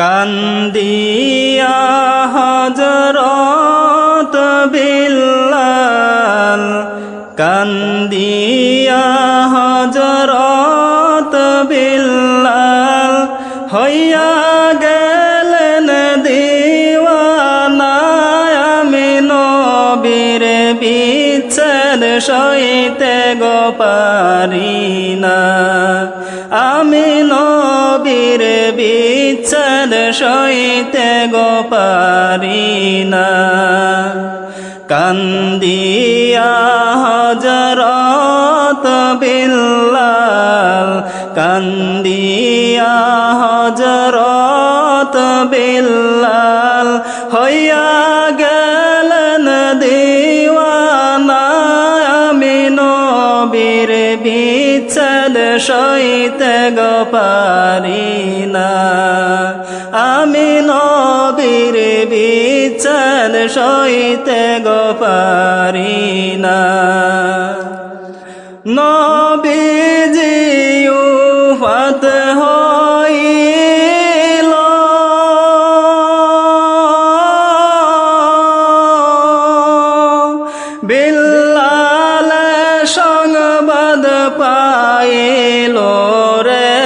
কান্দিয়া হযরত বিল্লাল, কান্দিয়া হযরত বিল্লাল, হইয়া গেলেন দিওয়ানা। আমি নবীর বিচ্ছেদ সইতে গো পারি না, আমি নবীর বিচ্ছেদ সইতে গো পারি না। কান্দিয়া হযরত বিল্লাল, কান্দিয়া হযরত বিল্লাল, হইয়া গেলেন দিওয়ানা। আমি নবীর বিচ্ছেদ সইতে গো পারি না, আমি নবীর বিচ্ছেদ সইতে গো পারি না। নবীজি উফাত হইল, বিল্লাল সংবাদ পাইল রে।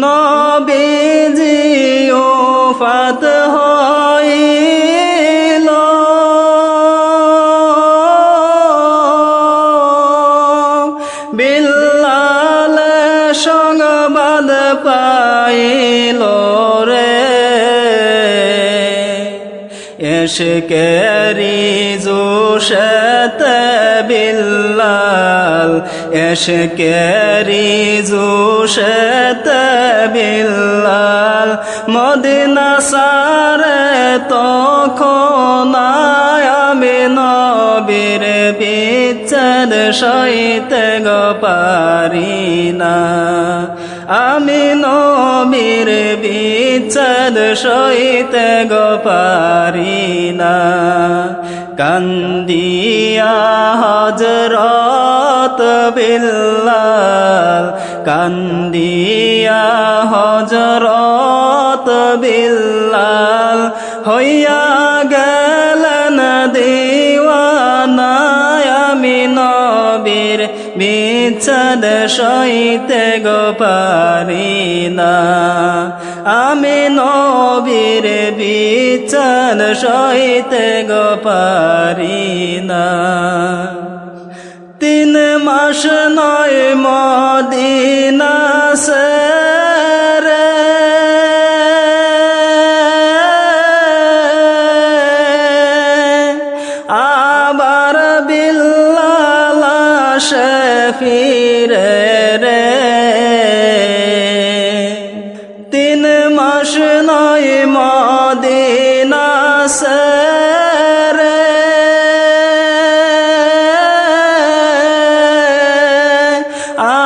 নবীজি উফাত হইল, বিল্লাল সংবাদ পাইল রে। এশকেরি জোশেতে বিল্লাল, এশকেরি জোশেতে বিল্লাল, মদিনা সারে তখন আমি নবীর বিচ্ছেদ সইতে গো পারি না, আমি নবীর বিচ্ছেদ সইতে গো পারি না। কান্দিয়া হযরত বিল্লাল, কান্দিয়া হযরত বিল্লাল, হইয়া গেলেন দিওয়ানা। আমি নবীর বিচ্ছেদ সইতে গো পারি না, আমি নবীর বিচ্ছেদ সইতে গো পারি না। 3 মাস নয় মদিনা সেরে, আবার বিল্লাল আসে ফিরে রে। 3 মাস নয় মদিনা সেরে,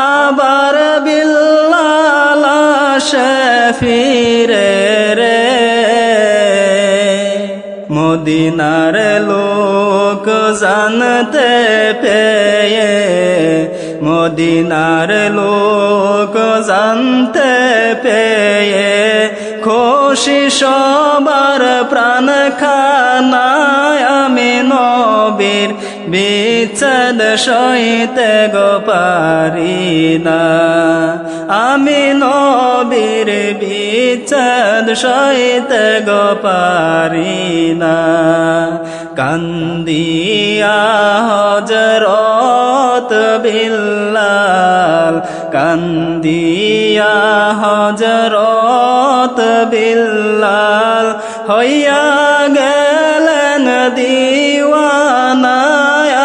আবার বিল্লাল আসে ফিরে রে। মদিনার লোক জানতে পেয়ে, মদিনার লোক জানতে পেয়ে, খুশি সবার প্রাণ খানায়। আমি নবীর বিচ্ছেদ সইতে গো পারি না, আমি নবীর বিচ্ছেদ সইতে গো পারি না। কান্দিয়া হযরত বিল্লাল, কান্দিয়া হযরত বিল্লাল, হইয়া গেলেন দিওয়ানা।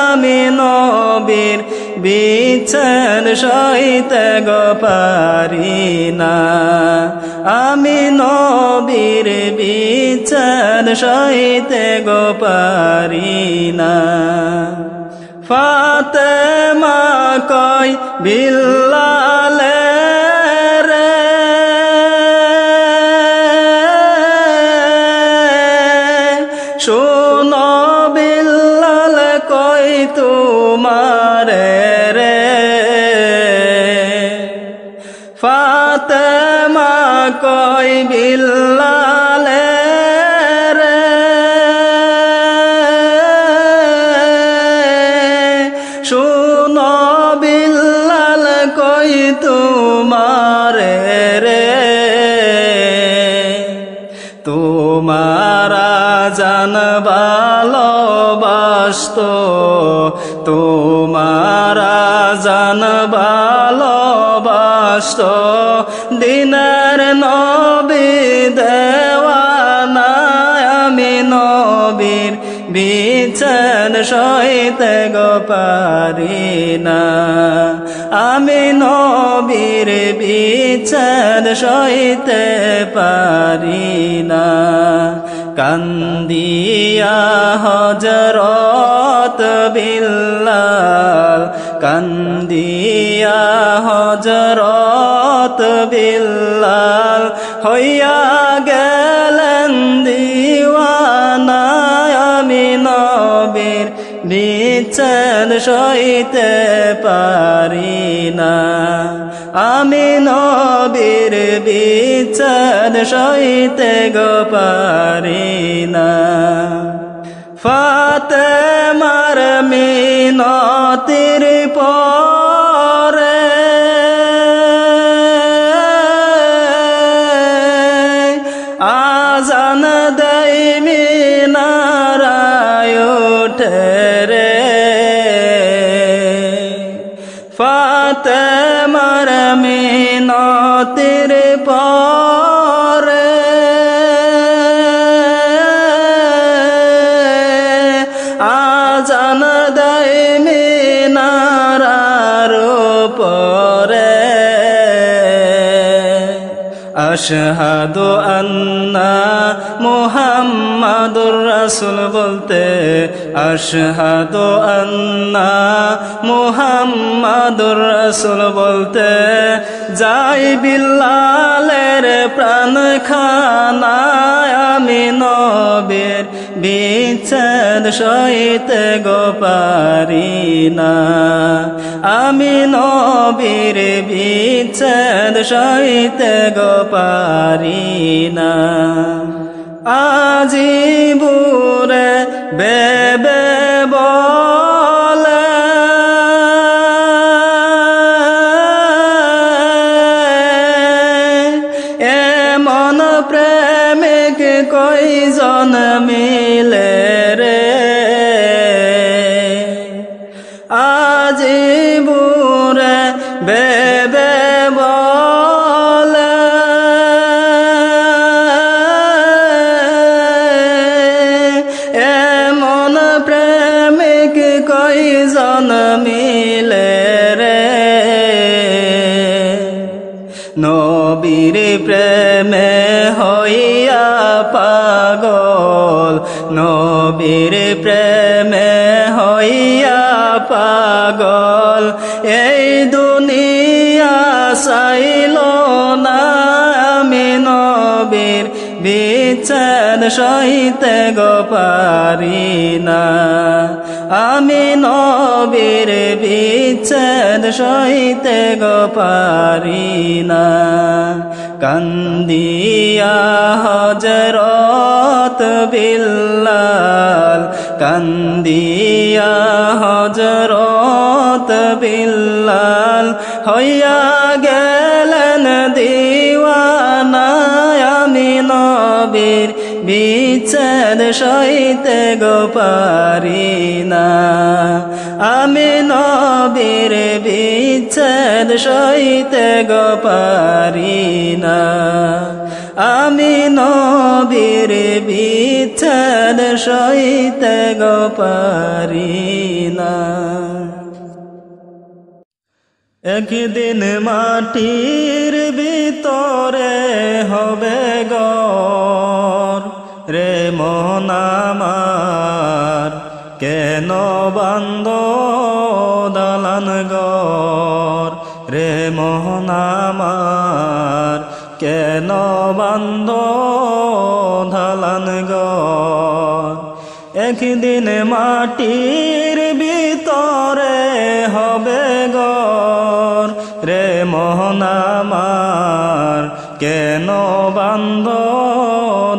আমি নবীর বিচ্ছেদ সইতে গো পারি না, আমি নবীর বিচ্ছেদ সইতে গো পারি না। ফাতেমা কয় বিল্লালে রে, শোনো বিল্লাল কই তোমারে রে। ফাতেমা কই বিল্লালে রে শুনো বিল্লাল কই তোমারে রে তোমারা জান ভালোবাসত তোমারা জান ভালোবাসত দিনের নবী দেওয়ানা আমি নবীর বিচ্ছেদ সইতে গো পারি না আমি নবীর বিচ্ছেদ সইতে পারি না কান্দিয়া হযরত বিল্লাল কান্দিয়া হযরত বিল্লাল হইয়া গেলেন দিওয়ানা আমি নবীর বিচ্ছেদ সইতে পারি না আমি নবীর বিচ্ছেদ সইতে গো পারি না ফাতেমার মিনতির পরে আজান দেয় মিনারায় ওঠে রে ফাতেমার মিনতির পরে আজান দেয় মিনারার পরে আশহাদু আন্না মুহাম্মাদুর রাসূল বলতে আশহাদু আন্না মুহাম্মাদুর রাসূল বলতে যাই বিল্লালের প্রাণ খানায় আমি নবীর বিচ্ছেদ সইতে গো পারি না আমি নবীর বিচ্ছেদ সইতে গো পারি না আজিবুরে বেবে বলে এমন প্রেমিক কয়জন মিলে রে আজিবুরে বেবে বলে এমন প্রেমিক কয়জন মিলে রে নবীর প্রেমে হইয়া পাগল নবীর প্রেমে হইয়া পাগল এই দুনিয়া চাইল না আমি নবীর বিচ্ছেদ সইতে গো পারি না আমি নবীর বিচ্ছেদ সইতে গো পারি না কান্দিয়া হযরত বিল্লাল কান্দিয়া হযরত বিল্লাল হইয়া গেলেন দিওয়ানা আমি নবীর বিচ্ছেদ সইতে গো পারি না আমি নবীর বিচ্ছেদ সইতে গো পারি না আমি নবীর বিচ্ছেদ সইতে গো পারি না একদিন মাটির ভিতরে হবে ঘর রে মন আমার কেন বান্দ দালান ঘর রে মন আমার কেন বান্দ দালান ঘর একদিন মাটির ভিতরে হবে ঘর রে মন আমার কেন বান্ধ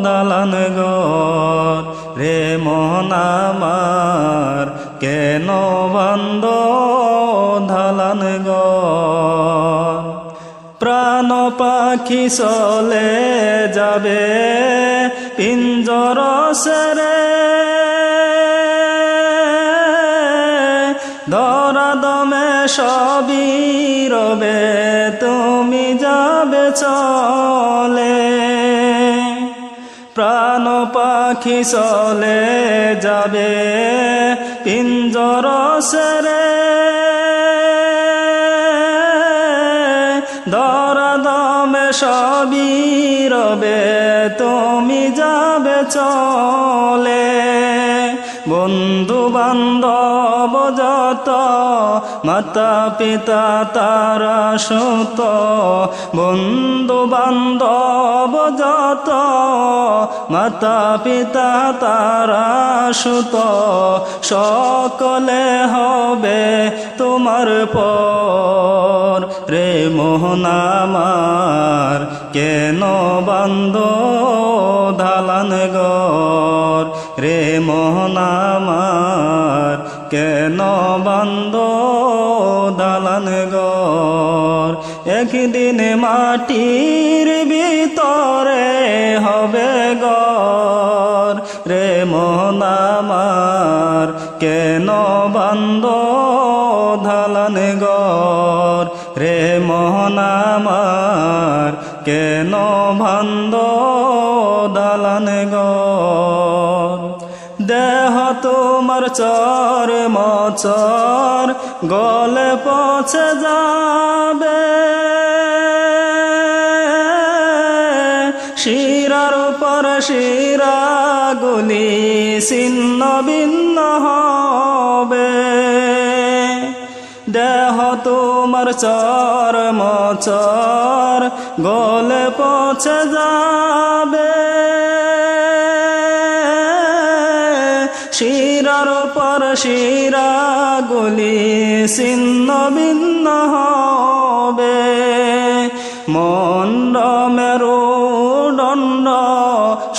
দালান ঘর রে মন আমার কেন বান্ধ দালান ঘর প্রাণ পাখি চলে যাবে পিঞ্জর সেরে ধরা দমে সবই রবে তুমি যাবে চলে প্রাণ পাখি চলে যাবে পিঞ্জর সেরে ধরা দমে সবই রবে তুমি যাবে চলে বন্ধু বান্ধব যত মাতা পিতা তারা সুত বন্ধু বান্ধব যত মাতা পিতা তারা সুত সকলে হবে তোমার পর রে মোহন আমার কেন বান্ধ দালান ঘর রে মোহন আমার কেন বান্ধ দালান ঘর একদিন মাটির ভিতরে হবে ঘর রে মোহন আমার কেন বান্ধ দালান ঘর রে মোহন আমার কেন বান্ধ দালান ঘর দেহ তোমার চর মচর গলে পচে যাবে শিরার উপর শিরা গুলি ছিন্ন ভিন্ন হবে দেহ তোমার চর মচর গলে পচে যাবে শিরার উপর শিরা গুলি ছিন্ন ভিন্ন হবে মন্ড মেরুদণ্ড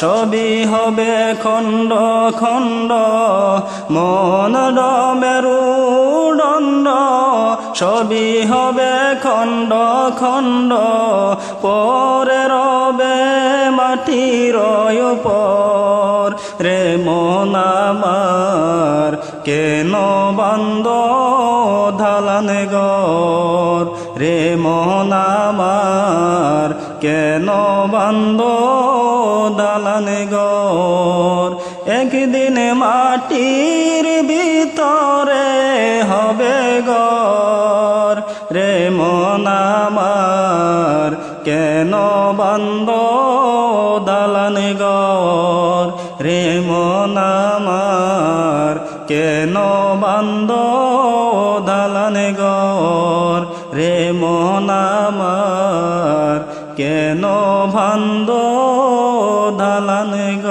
সবই হবে খণ্ড খণ্ড মন্ড মেরুদণ্ড সবই হবে খণ্ড খণ্ড পরে রবে মাটির উপর রে মন আমার কেন বান্ধ দালান ঘর রে মন আমার কেন বান্ধ দালান ঘর একদিন মাটির ভিতরে হবে ঘর রে মন আমার কেন বান্ধ দালান ঘর রে মন আমার কেন বান্ধ দালান ঘর রে মন আমার কেন বান্ধ দালান ঘর।